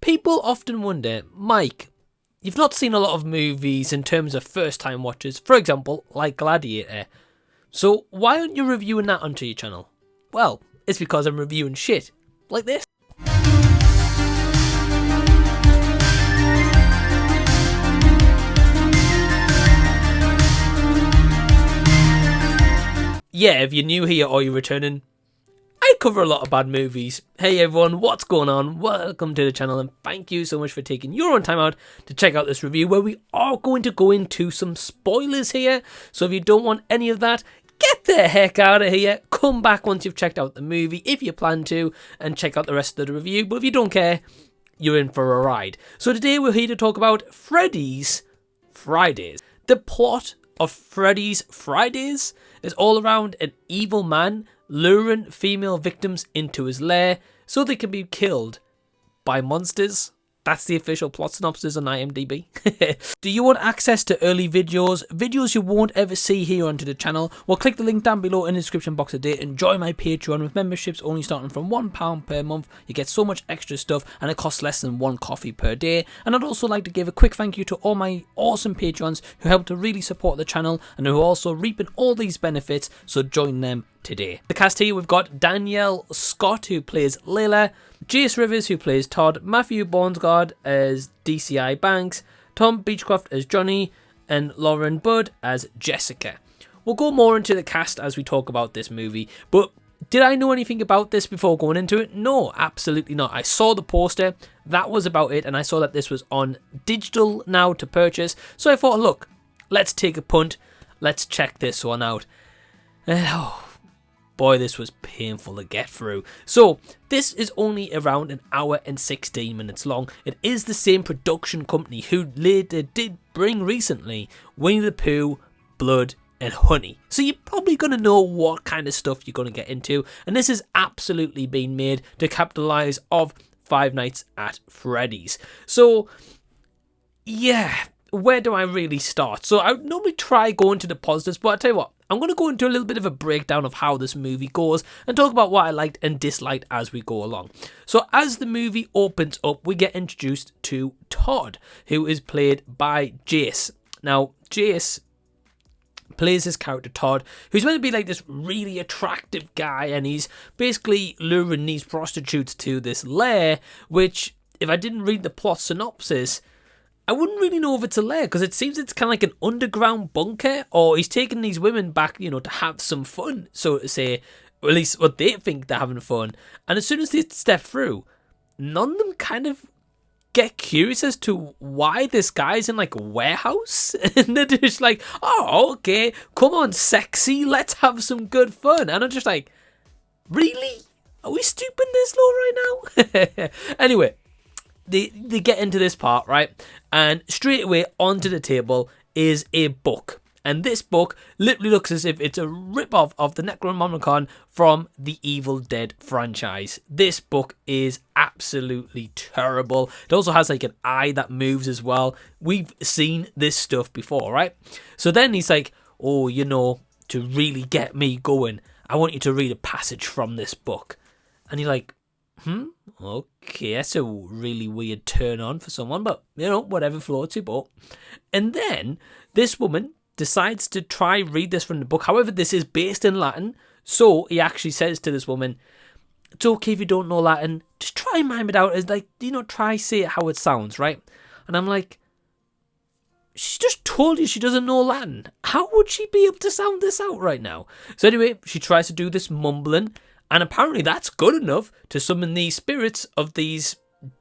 People often wonder, Mike, you've not seen a lot of movies in terms of first time watchers, for example, like Gladiator. So why aren't you reviewing that onto your channel? Well, it's because I'm reviewing shit like this. Yeah, if you're new here or you're returning, I cover a lot of bad movies. Hey everyone, what's going on? Welcome to the channel and thank you so much for taking your own time out to check out this review where we are going to go into some spoilers here. So if you don't want any of that, get the heck out of here. Come back once you've checked out the movie if you plan to and check out the rest of the review. But if you don't care, you're in for a ride. So today we're here to talk about Freddy's Fridays. The plot of Freddy's Fridays is all around an evil man luring female victims into his lair so they can be killed by monsters. That's the official plot synopsis on IMDb. Do you want access to early videos you won't ever see here onto the channel? Well, click the link down below in the description box today and join my Patreon with memberships only starting from £1 per month. You get so much extra stuff and it costs less than one coffee per day. And I'd also like to give a quick thank you to all my awesome Patreons who help to really support the channel and who are also reaping all these benefits, so join them today. The cast here, we've got Danielle Scott who plays Layla, Jace Rivers who plays Todd, Matthew Bonesgard as DCI Banks, Tom Beechcroft as Johnny, and Lauren Budd as Jessica. We'll go more into the cast as we talk about this movie, but did I know anything about this before going into it? No, absolutely not. I saw the poster, that was about it, and I saw that this was on digital now to purchase, so I thought, look, let's take a punt, let's check this one out. Boy, this was painful to get through. So, this is only around an hour and 16 minutes long. It is the same production company who later did bring recently Winnie the Pooh, Blood and Honey. So you're probably going to know what kind of stuff you're going to get into. And this has absolutely been made to capitalise off Five Nights at Freddy's. So, yeah, where do I really start? So I would normally try going to the positives, but I'll tell you what, I'm going to go into a little bit of a breakdown of how this movie goes and talk about what I liked and disliked as we go along. So as the movie opens up, we get introduced to Todd, who is played by Jace. Now, Jace plays his character Todd, who's meant to be like this really attractive guy, and he's basically luring these prostitutes to this lair, which, if I didn't read the plot synopsis, I wouldn't really know if it's a lair, because it seems it's kind of like an underground bunker, or he's taking these women back, you know, to have some fun, so to say, or at least what they think they're having fun. And as soon as they step through, none of them kind of get curious as to why this guy's in like a warehouse, and they're just like, oh, okay, come on, sexy, let's have some good fun. And I'm just like, really? Are we stooping this low right now? Anyway, They get into this part, right? And straight away onto the table is a book. And this book literally looks as if it's a rip-off of the Necronomicon from the Evil Dead franchise. This book is absolutely terrible. It also has like an eye that moves as well. We've seen this stuff before, right? So then he's like, oh, you know, to really get me going, I want you to read a passage from this book. And you're like, okay, that's a really weird turn on for someone, but, you know, whatever floats your boat. And then this woman decides to try read this from the book. However, this is based in Latin, so he actually says to this woman, it's okay if you don't know Latin, just try and mime it out as, like, you know, try say it how it sounds, right? And I'm like, she's just told you she doesn't know Latin. How would she be able to sound this out right now? So anyway, she tries to do this mumbling, and apparently that's good enough to summon the spirits of these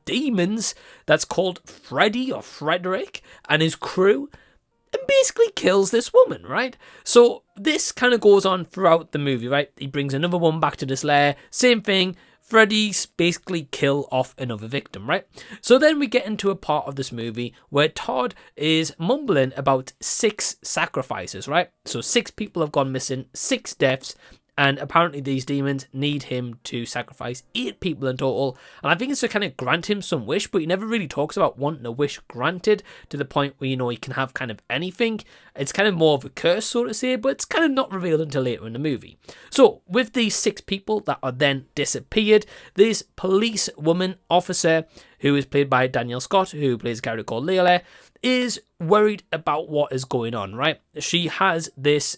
demons that's called Freddy or Frederick and his crew, and basically kills this woman, right? So this kind of goes on throughout the movie, right? He brings another one back to this lair, same thing, Freddy's basically kill off another victim, right? So then we get into a part of this movie where Todd is mumbling about 6 sacrifices, right? So 6 people have gone missing, 6 deaths, And apparently these demons need him to sacrifice 8 people in total. And I think it's to kind of grant him some wish, but he never really talks about wanting a wish granted to the point where, you know, he can have kind of anything. It's kind of more of a curse, so to say, but it's kind of not revealed until later in the movie. So with these 6 people that are then disappeared, this police woman officer, who is played by Danielle Scott, who plays a character called Layla, is worried about what is going on, right? She has this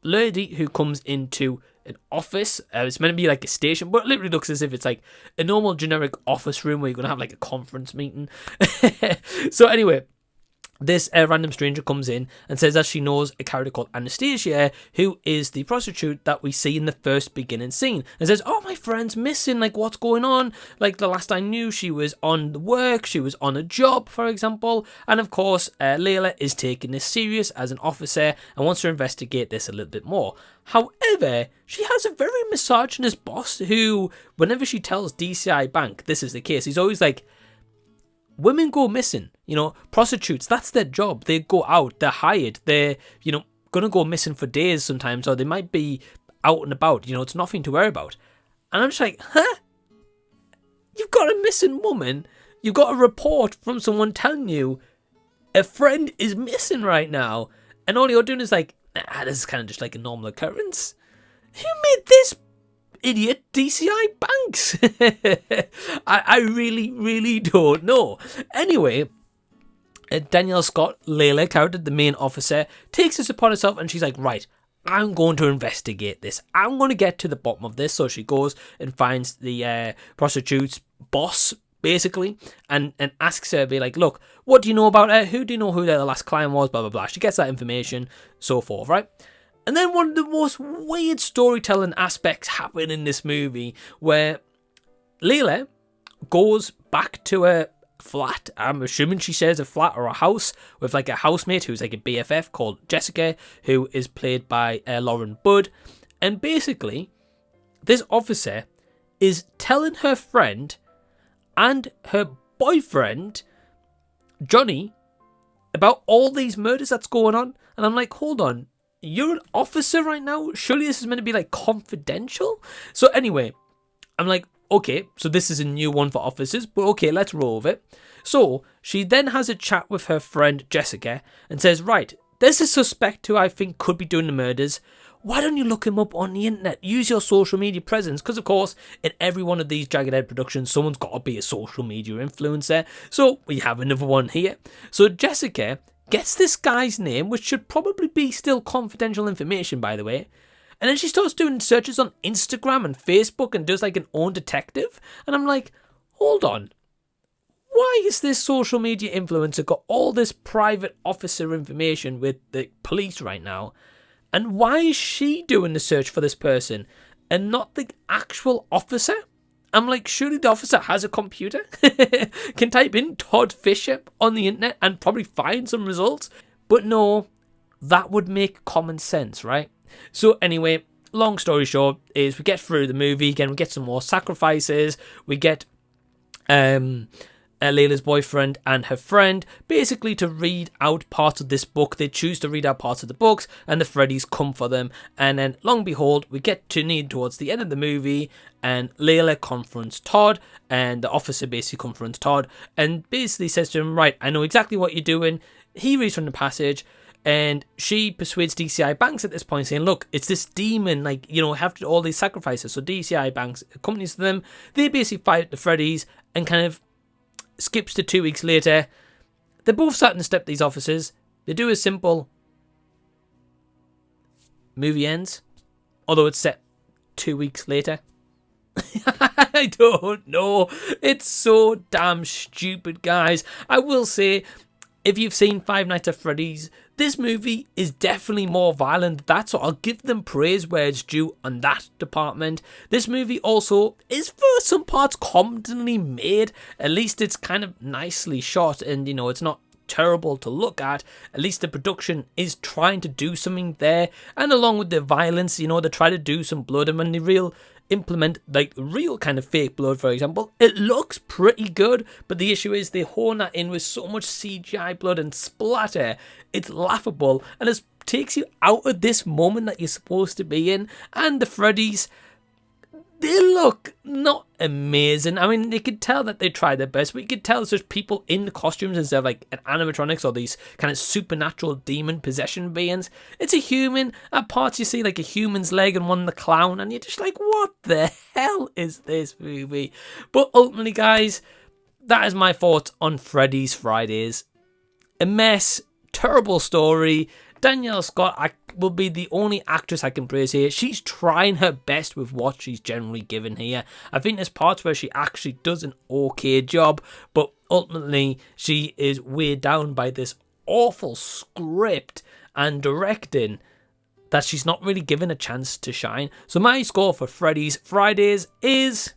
lady who comes into an office. It's meant to be like a station, but it literally looks as if it's like a normal generic office room where you're going to have like a conference meeting. So anyway, this random stranger comes in and says that she knows a character called Anastasia, who is the prostitute that we see in the first beginning scene, and says, oh, my friend's missing, like, what's going on? Like, the last I knew, she was on work, she was on a job, for example. And of course, Layla is taking this serious as an officer and wants to investigate this a little bit more. However, she has a very misogynist boss who, whenever she tells DCI Bank this is the case, he's always like, women go missing, you know, prostitutes, that's their job. They go out, they're hired, they're, you know, going to go missing for days sometimes, or they might be out and about, you know, it's nothing to worry about. And I'm just like, huh? You've got a missing woman, you've got a report from someone telling you a friend is missing right now, and all you're doing is like, this is kind of just like a normal occurrence. Who made this idiot DCI Banks? I really, really don't know. Anyway, Danielle Scott, Layla, character, the main officer, takes this upon herself and she's like, right, I'm going to investigate this. I'm going to get to the bottom of this. So she goes and finds the prostitute's boss, basically, and asks her, be like, look, what do you know about her? Who do you know who their last client was? Blah, blah, blah. She gets that information, so forth, right? And then one of the most weird storytelling aspects happen in this movie, where Layla goes back to a flat. I'm assuming she shares a flat or a house with like a housemate who's like a BFF called Jessica, who is played by Lauren Budd. And basically, this officer is telling her friend and her boyfriend, Johnny, about all these murders that's going on. And I'm like, hold on. You're an officer right now? Surely this is meant to be like confidential? So anyway, I'm like, okay, so this is a new one for officers, but okay, let's roll with it. So she then has a chat with her friend Jessica and says, right, there's a suspect who I think could be doing the murders. Why don't you look him up on the internet? Use your social media presence. Because, of course, in every one of these Jagged Edge Productions, someone's got to be a social media influencer. So we have another one here. So Jessica gets this guy's name, which should probably be still confidential information, by the way. And then she starts doing searches on Instagram and Facebook and does like an own detective. And I'm like, hold on. Why is this social media influencer got all this private officer information with the police right now? And why is she doing the search for this person and not the actual officer? I'm like, surely the officer has a computer, can type in Todd Fisher on the internet and probably find some results. But no, that would make common sense, right? So anyway, long story short is we get through the movie again. We get some more sacrifices. We get Layla's boyfriend and her friend basically to read out parts of this book. They choose to read out parts of the books and the Freddys come for them. And then long behold, we get towards the end of the movie and Layla confronts Todd and the officer basically confronts Todd and basically says to him, right, I know exactly what you're doing. He reads from the passage. And she persuades DCI Banks at this point, saying, look, it's this demon, like, you know, have to do all these sacrifices. So DCI Banks accompanies them. They basically fight the Freddys and kind of skips to 2 weeks later. They're both starting to step these officers. They do a simple movie ends, although it's set 2 weeks later. I don't know. It's so damn stupid, guys. I will say, if you've seen Five Nights at Freddy's, this movie is definitely more violent than that, so I'll give them praise where it's due on that department. This movie also is for some parts competently made. At least it's kind of nicely shot and, you know, it's not terrible to look at. At least the production is trying to do something there. And along with the violence, you know, they try to do some blood. And when they real implement like real kind of fake blood, for example, it looks pretty good, but the issue is they hone that in with so much CGI blood and splatter, it's laughable, and it takes you out of this moment that you're supposed to be in. And the Freddys, they look not amazing. I mean, you could tell that they tried their best, but you could tell it's just people in the costumes instead of like an animatronics or these kind of supernatural demon possession beings. It's a human. At parts you see like a human's leg and one the clown, and you're just like, what the hell is this movie? But ultimately, guys, that is my thoughts on Freddy's Fridays. A mess, terrible story. Danielle Scott will be the only actress I can praise here. She's trying her best with what she's generally given here. I think there's parts where she actually does an okay job, but ultimately she is weighed down by this awful script and directing that she's not really given a chance to shine. So my score for Freddy's Fridays is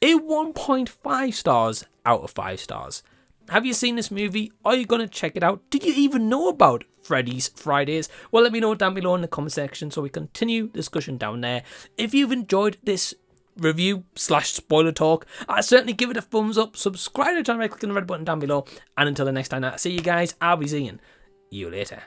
a 1.5 stars out of 5 stars. Have you seen this movie? Are you going to check it out? Did you even know about Freddy's Fridays? Well, let me know down below in the comment section so we continue discussion down there. If you've enjoyed this review / spoiler talk, I'd certainly give it a thumbs up. Subscribe to the channel by clicking the red button down below. And until the next time I see you guys, I'll be seeing you later.